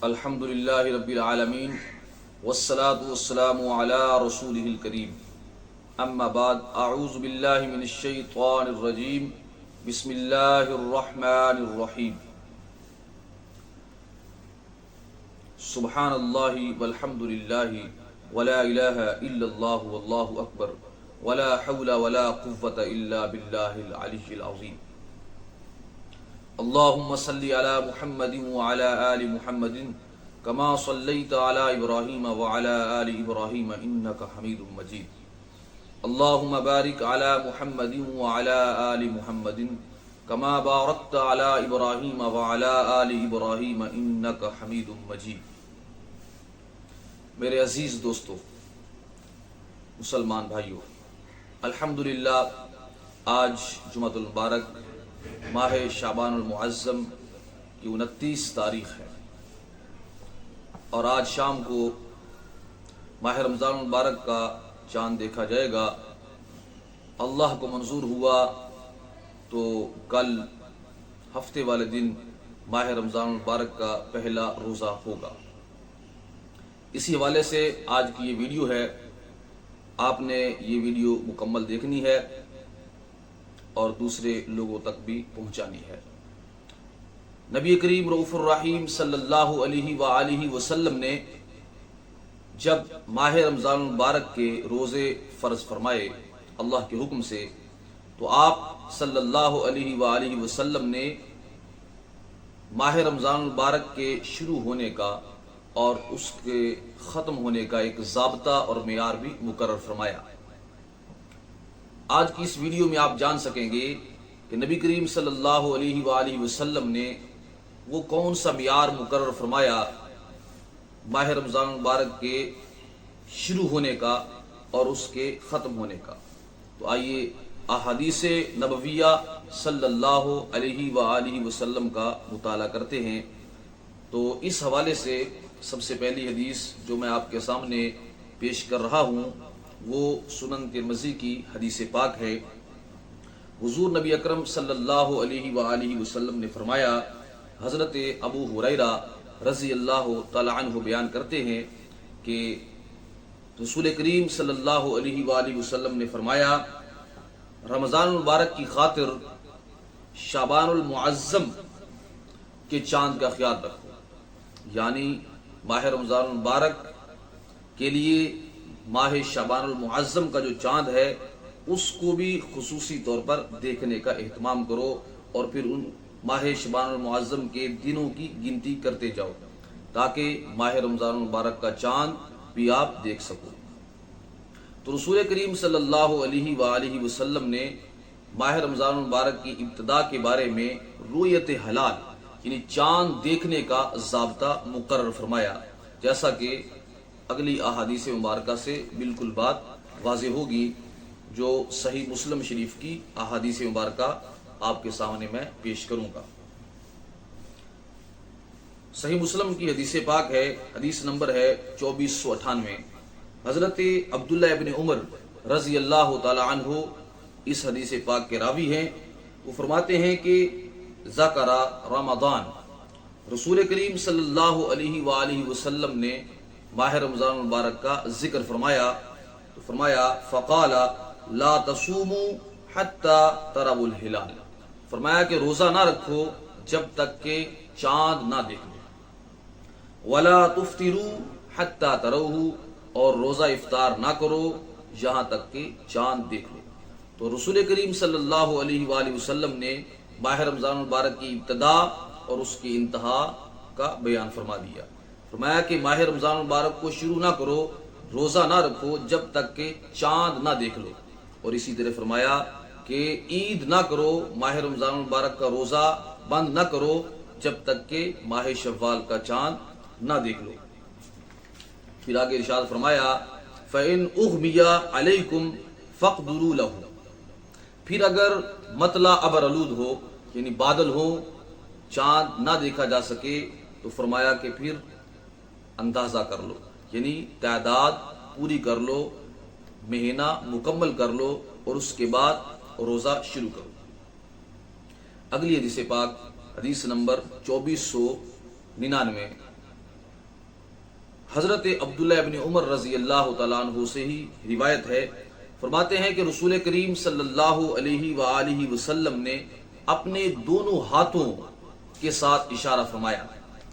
الحمد للہ رب العالمین والصلاة والسلام علی رسولہ الکریم اما بعد اعوذ باللہ من الشیطان الرجیم بسم اللہ الرحمن الرحیم سبحان اللہ والحمد للہ ولا الہ الا اللہ واللہ اکبر ولا حول ولا قوة الا باللہ العلی العظیم اللهم صل على محمد وعلى آل محمد كما صليت على إبراهيم وعلى آل إبراهيم إنك حميد مجيد اللهم بارك على محمد وعلى آل محمد كما باركت على إبراهيم وعلى آل إبراهيم إنك حميد مجيد۔ میرے عزیز دوستو، مسلمان بھائیو، الحمدللہ آج جمعۃ المبارک ماہ شعبان المعظم کی 29 تاریخ ہے اور آج شام کو ماہ رمضان المبارک کا چاند دیکھا جائے گا۔ اللہ کو منظور ہوا تو کل ہفتے والے دن ماہ رمضان المبارک کا پہلا روزہ ہوگا۔ اسی حوالے سے آج کی یہ ویڈیو ہے، آپ نے یہ ویڈیو مکمل دیکھنی ہے اور دوسرے لوگوں تک بھی پہنچانی ہے۔ نبی کریم رؤوف الرحیم صلی اللہ علیہ وآلہ وسلم نے جب ماہ رمضان المبارک کے روزے فرض فرمائے اللہ کے حکم سے، تو آپ صلی اللہ علیہ وآلہ وسلم نے ماہ رمضان المبارک کے شروع ہونے کا اور اس کے ختم ہونے کا ایک ضابطہ اور معیار بھی مقرر فرمایا۔ آج کی اس ویڈیو میں آپ جان سکیں گے کہ نبی کریم صلی اللہ علیہ وآلہ وسلم نے وہ کون سا معیار مقرر فرمایا ماہ رمضان المبارک کے شروع ہونے کا اور اس کے ختم ہونے کا۔ تو آئیے احادیث نبویہ صلی اللہ علیہ وآلہ وسلم کا مطالعہ کرتے ہیں۔ تو اس حوالے سے سب سے پہلی حدیث جو میں آپ کے سامنے پیش کر رہا ہوں وہ سنن ترمذی کی حدیث پاک ہے۔ حضور نبی اکرم صلی اللہ علیہ وآلہ وسلم نے فرمایا، حضرت ابو ہریرہ رضی اللہ تعالی عنہ بیان کرتے ہیں کہ رسول کریم صلی اللہ علیہ وآلہ وسلم نے فرمایا، رمضان المبارک کی خاطر شعبان المعظم کے چاند کا خیال رکھو، یعنی ماہ رمضان المبارک کے لیے ماہ شعبان المعظم کا جو چاند ہے اس کو بھی خصوصی طور پر دیکھنے کا اہتمام کرو اور پھر ان ماہ شعبان المعظم کے دنوں کی گنتی کرتے جاؤ تاکہ ماہ رمضان المبارک کا چاند بھی آپ دیکھ سکو۔ تو رسول کریم صلی اللہ علیہ وآلہ وسلم نے ماہ رمضان المبارک کی ابتدا کے بارے میں رؤیت ہلال یعنی چاند دیکھنے کا ضابطہ مقرر فرمایا، جیسا کہ اگلی احادیث مبارکہ سے بالکل بات واضح ہوگی جو صحیح مسلم شریف کی احادیث مبارکہ آپ کے سامنے میں پیش کروں گا۔ صحیح مسلم کی حدیث پاک ہے، حدیث نمبر ہے 2498۔ حضرت عبداللہ ابن عمر رضی اللہ تعالی عنہ اس حدیث پاک کے راوی ہیں۔ وہ فرماتے ہیں کہ ذکر رمضان، رسول کریم صلی اللہ علیہ وآلہ وسلم نے ماہ رمضان المبارک کا ذکر فرمایا تو فرمایا فقال لا تصوموا حتى تروا الهلال، فرمایا کہ روزہ نہ رکھو جب تک کہ چاند نہ دیکھ لو، ولا تفطروا حتى تروه، اور روزہ افطار نہ کرو یہاں تک کہ چاند دیکھ لو۔ تو رسول کریم صلی اللہ علیہ وآلہ وسلم نے ماہ رمضان المبارک کی ابتدا اور اس کی انتہا کا بیان فرما دیا۔ فرمایا کہ ماہ رمضان المبارک کو شروع نہ کرو، روزہ نہ رکھو جب تک کہ چاند نہ دیکھ لو، اور اسی طرح فرمایا کہ عید نہ کرو، ماہ رمضان المبارک کا روزہ بند نہ کرو جب تک کہ ماہ شوال کا چاند نہ دیکھ لو۔ پھر آگے ارشاد فرمایا فَإِنْ أُغْمِيَ عَلَيْكُمْ فَاقْدُرُوا لَهُ، پھر اگر مطلع ابرالود ہو یعنی بادل ہو، چاند نہ دیکھا جا سکے تو فرمایا کہ پھر اندازہ کر لو، یعنی تعداد پوری کر لو، مہینہ مکمل کر لو اور اس کے بعد روزہ شروع کرو۔ اگلی حدیث پاک حدیث نمبر 2499۔ حضرت عبداللہ ابن عمر رضی اللہ تعالیٰ عنہ سے ہی روایت ہے، فرماتے ہیں کہ رسول کریم صلی اللہ علیہ وآلہ وسلم نے اپنے دونوں ہاتھوں کے ساتھ اشارہ فرمایا،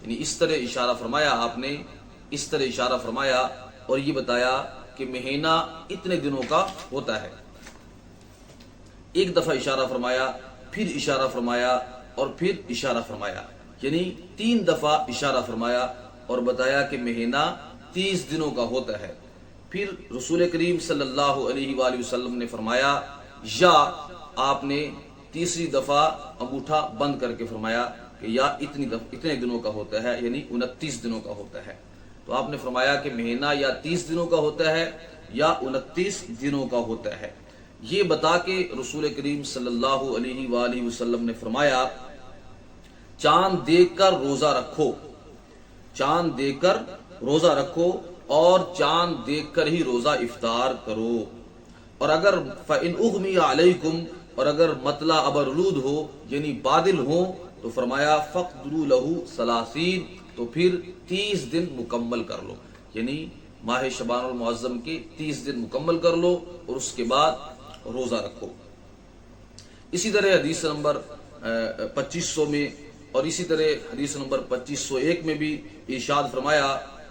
یعنی اس طرح اشارہ فرمایا، آپ نے اس طرح اشارہ فرمایا اور یہ بتایا کہ مہینہ اتنے دنوں کا ہوتا ہے۔ ایک دفعہ اشارہ فرمایا، پھر اشارہ فرمایا اور پھر اشارہ فرمایا، یعنی 3 دفعہ اشارہ فرمایا اور بتایا کہ مہینہ 30 دنوں کا ہوتا ہے۔ پھر رسول کریم صلی اللہ علیہ وآلہ وسلم نے فرمایا، یا آپ نے تیسری دفعہ انگوٹھا بند کر کے فرمایا کہ یا اتنے دنوں کا ہوتا ہے، یعنی 29 دنوں کا ہوتا ہے۔ تو آپ نے فرمایا کہ مہینہ یا 30 دنوں کا ہوتا ہے یا 29 دنوں کا ہوتا ہے۔ یہ بتا کے رسول کریم صلی اللہ علیہ وآلہ وسلم نے فرمایا، چاند دیکھ کر روزہ رکھو، چاند دیکھ کر روزہ رکھو اور چاند دیکھ کر ہی روزہ افطار کرو، اور اگر فَإِنْ أُغْمِيَ عَلَيْكُمْ، اور اگر مطلع ابرلود ہو یعنی بادل ہو تو فرمایا فَقْدُرُوا لَهُ 30، تو پھر 30 دن مکمل کر لو، یعنی ماہ شعبان المعظم کے 30 دن مکمل کر لو اور اس کے بعد روزہ رکھو۔ اسی طرح حدیث نمبر 2500 میں اور اسی طرح حدیث نمبر 2501 میں بھی ارشاد فرمایا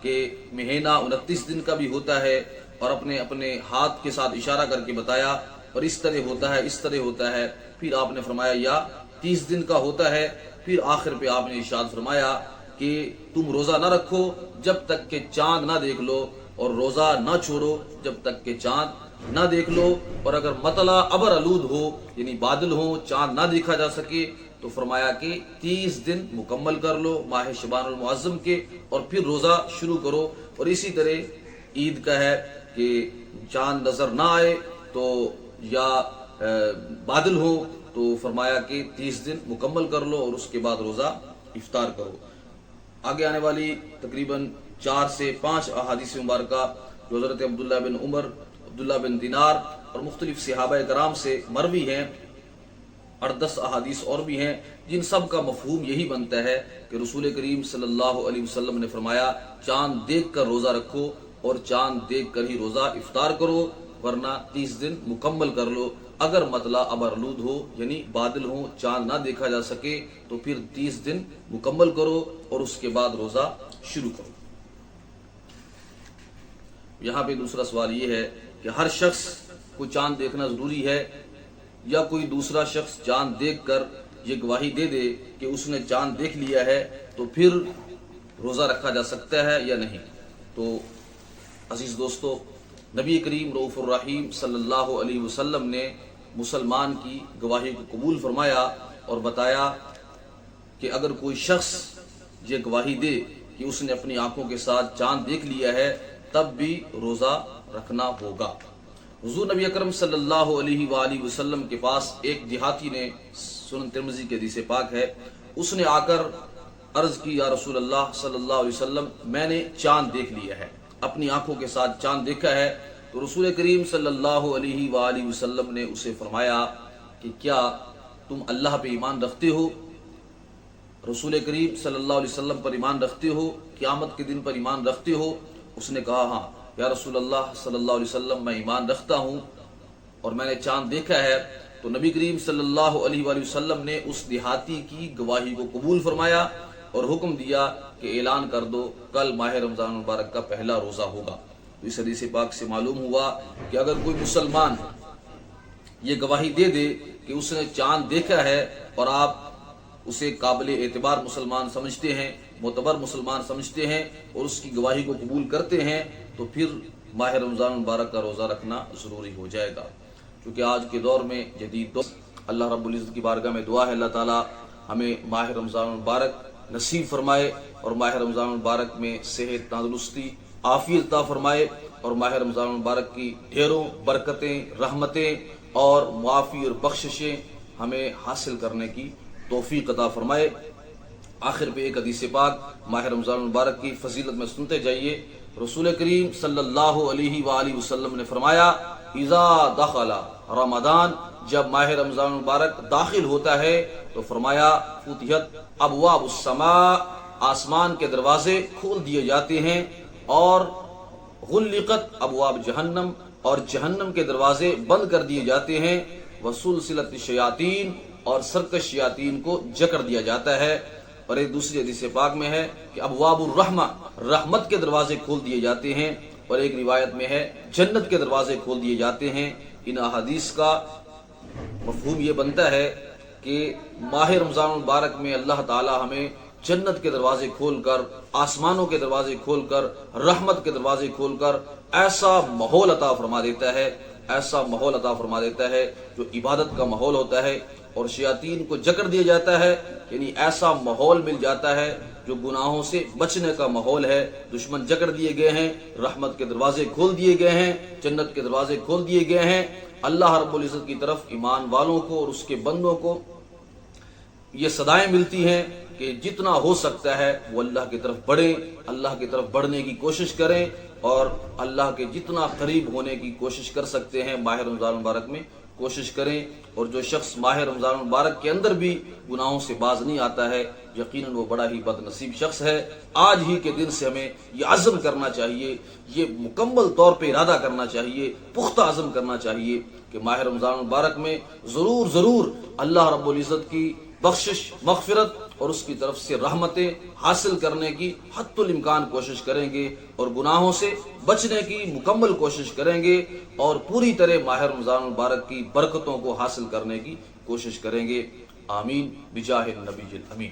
کہ مہینہ 29 دن کا بھی ہوتا ہے، اور اپنے ہاتھ کے ساتھ اشارہ کر کے بتایا، اور اس طرح ہوتا ہے، اس طرح ہوتا ہے۔ پھر آپ نے فرمایا یا 30 دن کا ہوتا ہے۔ پھر آخر پہ آپ نے ارشاد فرمایا کہ تم روزہ نہ رکھو جب تک کہ چاند نہ دیکھ لو، اور روزہ نہ چھوڑو جب تک کہ چاند نہ دیکھ لو، اور اگر مطلع ابر آلود ہو یعنی بادل ہو، چاند نہ دیکھا جا سکے، تو فرمایا کہ 30 دن مکمل کر لو ماہ شعبان المعظم کے، اور پھر روزہ شروع کرو۔ اور اسی طرح عید کا ہے کہ چاند نظر نہ آئے تو یا بادل ہو تو فرمایا کہ 30 دن مکمل کر لو اور اس کے بعد روزہ افطار کرو۔ آگے آنے والی تقریباً 4 سے 5 احادیث مبارکہ جو حضرت عبداللہ بن عمر، عبداللہ بن دینار اور مختلف صحابہ کرام سے مروی ہیں، اور 10 احادیث اور بھی ہیں، جن سب کا مفہوم یہی بنتا ہے کہ رسول کریم صلی اللہ علیہ وسلم نے فرمایا چاند دیکھ کر روزہ رکھو اور چاند دیکھ کر ہی روزہ افطار کرو، ورنہ 30 دن مکمل کر لو۔ اگر مطلع ابرلود ہو یعنی بادل ہو، چاند نہ دیکھا جا سکے، تو پھر 30 دن مکمل کرو اور اس کے بعد روزہ شروع کرو۔ یہاں پہ دوسرا سوال یہ ہے کہ ہر شخص کو چاند دیکھنا ضروری ہے، یا کوئی دوسرا شخص چاند دیکھ کر یہ گواہی دے دے کہ اس نے چاند دیکھ لیا ہے تو پھر روزہ رکھا جا سکتا ہے یا نہیں؟ تو عزیز دوستو، نبی کریم رؤوف الرحیم صلی اللہ علیہ وسلم نے مسلمان کی گواہی کو قبول فرمایا اور بتایا کہ اگر کوئی شخص یہ گواہی دے کہ اس نے اپنی آنکھوں کے ساتھ چاند دیکھ لیا ہے تب بھی روزہ رکھنا ہوگا۔ حضور نبی اکرم صلی اللہ علیہ وآلہ وسلم کے پاس ایک دیہاتی نے، سنن ترمذی کے حدیث پاک ہے، اس نے آ کر عرض کی یا رسول اللہ صلی اللہ علیہ وسلم میں نے چاند دیکھ لیا ہے، اپنی آنکھوں کے ساتھ چاند دیکھا ہے۔ تو رسول کریم صلی اللہ علیہ وآلہ وسلم نے اسے فرمایا کہ کیا تم اللہ پہ ایمان رکھتے ہو؟ رسول کریم صلی اللہ علیہ وسلم پر ایمان رکھتے ہو؟ قیامت کے دن پر ایمان رکھتے ہو؟ اس نے کہا ہاں یا رسول اللہ صلی اللہ علیہ وسلم میں ایمان رکھتا ہوں اور میں نے چاند دیکھا ہے۔ تو نبی کریم صلی اللہ علیہ وآلہ وسلم نے اس دیہاتی کی گواہی کو قبول فرمایا اور حکم دیا کہ اعلان کر دو کل ماہ رمضان المبارک کا پہلا روزہ ہوگا۔ تو اس حدیث پاک سے معلوم ہوا کہ اگر کوئی مسلمان یہ گواہی دے دے کہ اس نے چاند دیکھا ہے اور آپ اسے قابل اعتبار مسلمان سمجھتے ہیں، معتبر مسلمان سمجھتے ہیں اور اس کی گواہی کو قبول کرتے ہیں، تو پھر ماہ رمضان المبارک کا روزہ رکھنا ضروری ہو جائے گا۔ کیونکہ آج کے دور میں جدید دور، اللہ رب العزت کی بارگاہ میں دعا ہے اللہ تعالی ہمیں ماہ رمضان المبارک نصیب فرمائے اور ماہ رمضان المبارک میں صحت، تندرستی، عافیت عطا فرمائے، اور ماہ رمضان المبارک کی ڈھیروں برکتیں، رحمتیں اور معافی اور بخششیں ہمیں حاصل کرنے کی توفیق عطا فرمائے۔ آخر پہ ایک حدیث پاک ماہ رمضان المبارک کی فضیلت میں سنتے جائیے۔ رسول کریم صلی اللہ علیہ وآلہ وسلم نے فرمایا اذا دخل رمضان، جب ماہ رمضان المبارک داخل ہوتا ہے تو فرمایا فتحت ابواب السماء، آسمان کے دروازے کھول دیے جاتے ہیں، اور غلقت ابواب جہنم، اور جہنم کے دروازے بند کر دیے جاتے ہیں، وسلسلت الشیاطین، اور سرکش شیاطین کو جکڑ دیا جاتا ہے۔ اور ایک دوسری حدیث پاک میں ہے کہ ابواب الرحمہ، رحمت کے دروازے کھول دیے جاتے ہیں، اور ایک روایت میں ہے جنت کے دروازے کھول دیے جاتے ہیں۔ ان احادیث کا مفہوم یہ بنتا ہے کہ ماہ رمضان المبارک میں اللہ تعالی ہمیں جنت کے دروازے کھول کر، آسمانوں کے دروازے کھول کر، رحمت کے دروازے کھول کر ایسا ماحول عطا فرما دیتا ہے، ایسا ماحول عطا فرما دیتا ہے جو عبادت کا ماحول ہوتا ہے، اور شیاطین کو جکڑ دیا جاتا ہے، یعنی ایسا ماحول مل جاتا ہے جو گناہوں سے بچنے کا ماحول ہے۔ دشمن جکڑ دیے گئے ہیں، رحمت کے دروازے کھول دیے گئے ہیں، جنت کے دروازے کھول دیے گئے ہیں۔ اللہ رب العزت کی طرف ایمان والوں کو اور اس کے بندوں کو یہ صدائیں ملتی ہیں کہ جتنا ہو سکتا ہے وہ اللہ کی طرف بڑھیں، اللہ کی طرف بڑھنے کی کوشش کریں، اور اللہ کے جتنا قریب ہونے کی کوشش کر سکتے ہیں ماہ رمضان مبارک میں کوشش کریں۔ اور جو شخص ماہ رمضان مبارک کے اندر بھی گناہوں سے باز نہیں آتا ہے، یقیناً وہ بڑا ہی بد نصیب شخص ہے۔ آج ہی کے دن سے ہمیں یہ عزم کرنا چاہیے، یہ مکمل طور پہ ارادہ کرنا چاہیے، پختہ عزم کرنا چاہیے کہ ماہ رمضان مبارک میں ضرور ضرور اللہ رب العزت کی بخشش، مغفرت اور اس کی طرف سے رحمتیں حاصل کرنے کی حتی الامکان کوشش کریں گے، اور گناہوں سے بچنے کی مکمل کوشش کریں گے، اور پوری طرح ماہ رمضان المبارک کی برکتوں کو حاصل کرنے کی کوشش کریں گے۔ آمین بجاہ النبی الامین۔